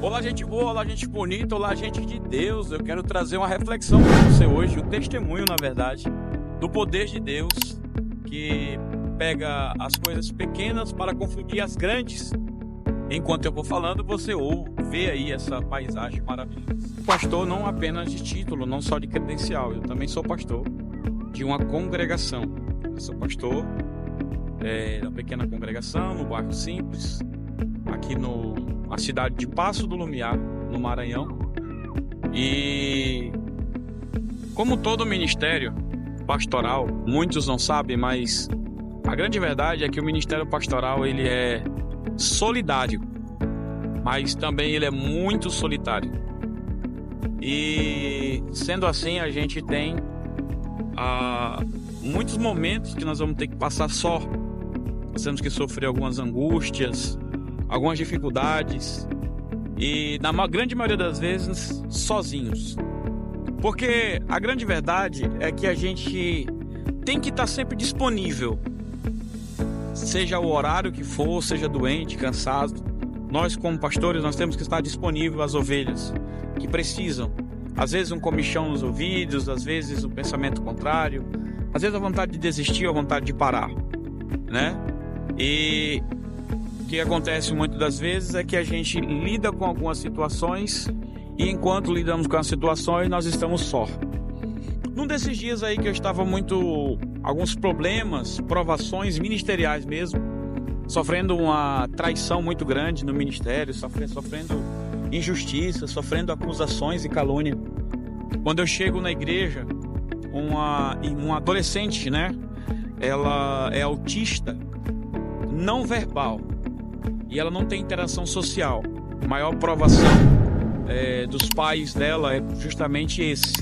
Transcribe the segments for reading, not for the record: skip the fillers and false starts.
Olá, gente boa, olá, gente bonita, olá, gente de Deus. Eu quero trazer uma reflexão para você hoje, um testemunho, na verdade, do poder de Deus que pega as coisas pequenas para confundir as grandes. Enquanto eu vou falando, você vê aí essa paisagem maravilhosa. Pastor não apenas de título, não só de credencial, eu também sou pastor de uma congregação. Eu sou pastor da pequena congregação, no bairro Simples, aqui na cidade de Passo do Lumiar, no Maranhão. E como todo ministério pastoral, muitos não sabem, mas a grande verdade é que o ministério pastoral ele é solidário, mas também ele é muito solitário. E sendo assim, a gente tem muitos momentos que nós vamos ter que passar só. Nós temos que sofrer algumas angústias, algumas dificuldades e na grande maioria das vezes sozinhos. Porque a grande verdade é que a gente tem que estar sempre disponível, seja o horário que for, seja doente, cansado. Nós como pastores, nós temos que estar disponível às ovelhas que precisam. Às vezes um comichão nos ouvidos, às vezes um pensamento contrário, às vezes a vontade de desistir, a vontade de parar, né? E o que acontece muitas das vezes é que a gente lida com algumas situações e enquanto lidamos com as situações, nós estamos só. Num desses dias aí que eu estava alguns problemas, provações ministeriais mesmo, sofrendo uma traição muito grande no ministério, sofrendo injustiça, sofrendo acusações e calúnia. Quando eu chego na igreja, uma adolescente, né? Ela é autista, não verbal, e ela não tem interação social. A maior provação dos pais dela é justamente esse.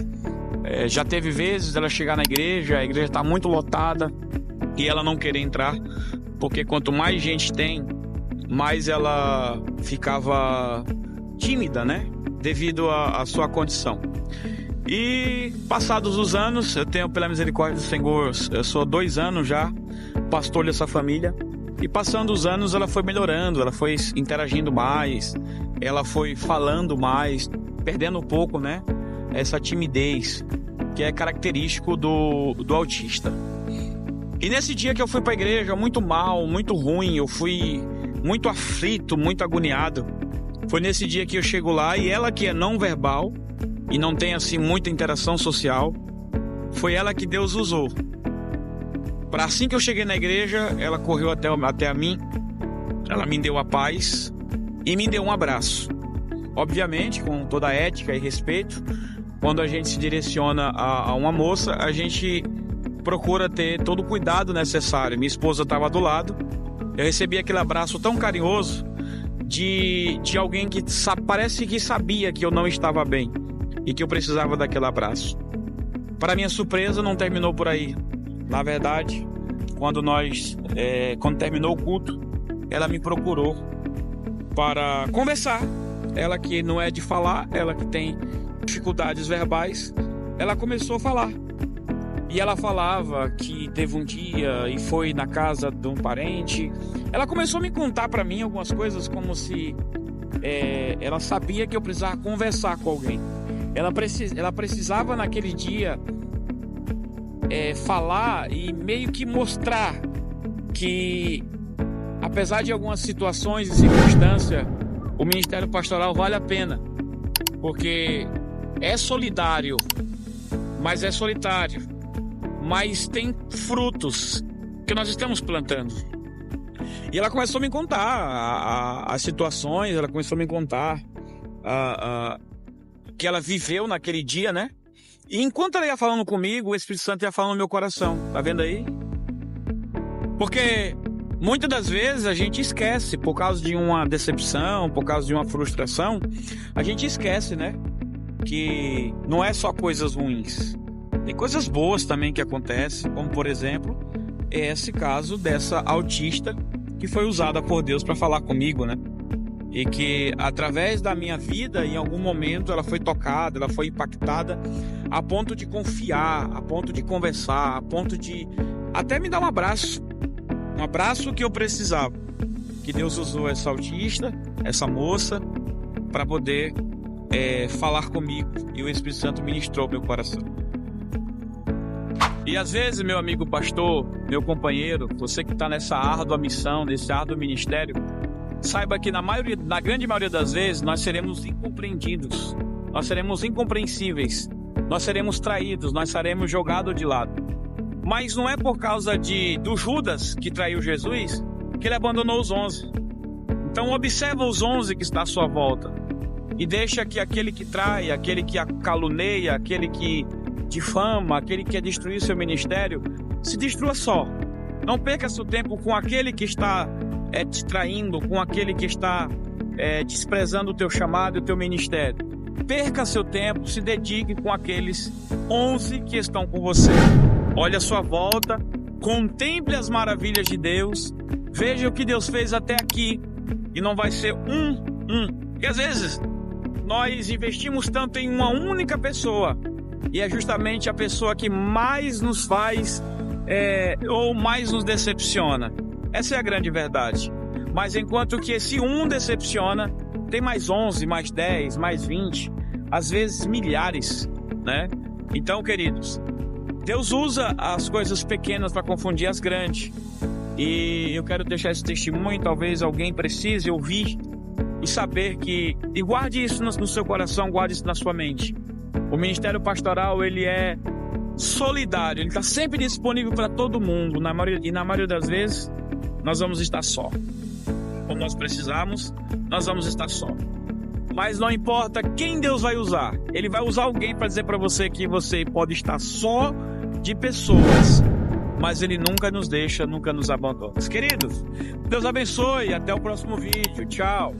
Já teve vezes ela chegar na igreja, a igreja está muito lotada e ela não querer entrar, porque quanto mais gente tem, mais ela ficava tímida, né? Devido à sua condição. E passados os anos, eu tenho, pela misericórdia do Senhor, eu sou há 2 anos já pastor dessa família. E passando os anos, ela foi melhorando, ela foi interagindo mais, ela foi falando mais, perdendo um pouco, né? Essa timidez que é característico do autista. E nesse dia que eu fui para a igreja, muito mal, muito ruim, eu fui muito aflito, muito agoniado. Foi nesse dia que eu chego lá e ela que é não verbal e não tem assim muita interação social, foi ela que Deus usou. Para assim que eu cheguei na igreja, ela correu até a mim, ela me deu a paz e me deu um abraço. Obviamente, com toda a ética e respeito, quando a gente se direciona a uma moça, a gente procura ter todo o cuidado necessário. Minha esposa estava do lado, eu recebi aquele abraço tão carinhoso de alguém que parece que sabia que eu não estava bem e que eu precisava daquele abraço. Para minha surpresa, não terminou por aí. Na verdade, quando terminou o culto, ela me procurou para conversar. Ela que não é de falar, ela que tem dificuldades verbais, ela começou a falar. E ela falava que teve um dia e foi na casa de um parente. Ela começou a me contar para mim algumas coisas como se ela sabia que eu precisava conversar com alguém. Ela precisava naquele dia falar e meio que mostrar que, apesar de algumas situações e circunstâncias, o ministério pastoral vale a pena, porque é solidário, mas é solitário, mas tem frutos que nós estamos plantando. E ela começou a me contar as situações, ela começou a me contar que ela viveu naquele dia, né? E enquanto ela ia falando comigo, o Espírito Santo ia falando no meu coração. Tá vendo aí? Porque muitas das vezes a gente esquece, por causa de uma decepção, por causa de uma frustração, a gente esquece, né? Que não é só coisas ruins. Tem coisas boas também que acontecem, como por exemplo, esse caso dessa autista que foi usada por Deus para falar comigo, né? E que através da minha vida, em algum momento, ela foi tocada, ela foi impactada a ponto de confiar, a ponto de conversar, a ponto de até me dar um abraço que eu precisava. Que Deus usou essa autista, essa moça, para poder falar comigo, e o Espírito Santo ministrou meu coração. E às vezes, meu amigo pastor, meu companheiro, você que está nessa árdua missão, nesse árduo ministério, saiba que na grande maioria das vezes nós seremos incompreendidos, nós seremos incompreensíveis, nós seremos traídos, nós seremos jogados de lado. Mas não é por causa do Judas que traiu Jesus que ele abandonou os 11. Então observa os 11 que está à sua volta e deixa que aquele que trai, aquele que caluneia, aquele que difama, aquele que quer destruir seu ministério, se destrua só. Não perca seu tempo com aquele que está te traindo, com aquele que está desprezando o teu chamado e o teu ministério. Perca seu tempo, se dedique com aqueles 11 que estão com você. Olhe à sua volta, contemple as maravilhas de Deus, veja o que Deus fez até aqui, e não vai ser Porque às vezes nós investimos tanto em uma única pessoa, e é justamente a pessoa que mais nos faz ou mais nos decepciona. Essa é a grande verdade. Mas enquanto que esse decepciona, tem mais 11, mais 10, mais 20, às vezes milhares, né? Então, queridos, Deus usa as coisas pequenas para confundir as grandes. E eu quero deixar esse testemunho, talvez alguém precise ouvir e saber que... E guarde isso no seu coração, guarde isso na sua mente. O ministério pastoral, ele é solidário, ele está sempre disponível para todo mundo. E na maioria das vezes, nós vamos estar só. Quando nós precisarmos, nós vamos estar só. Mas não importa quem Deus vai usar, Ele vai usar alguém para dizer para você que você pode estar só de pessoas, mas Ele nunca nos deixa, nunca nos abandona. Queridos, Deus abençoe, até o próximo vídeo. Tchau.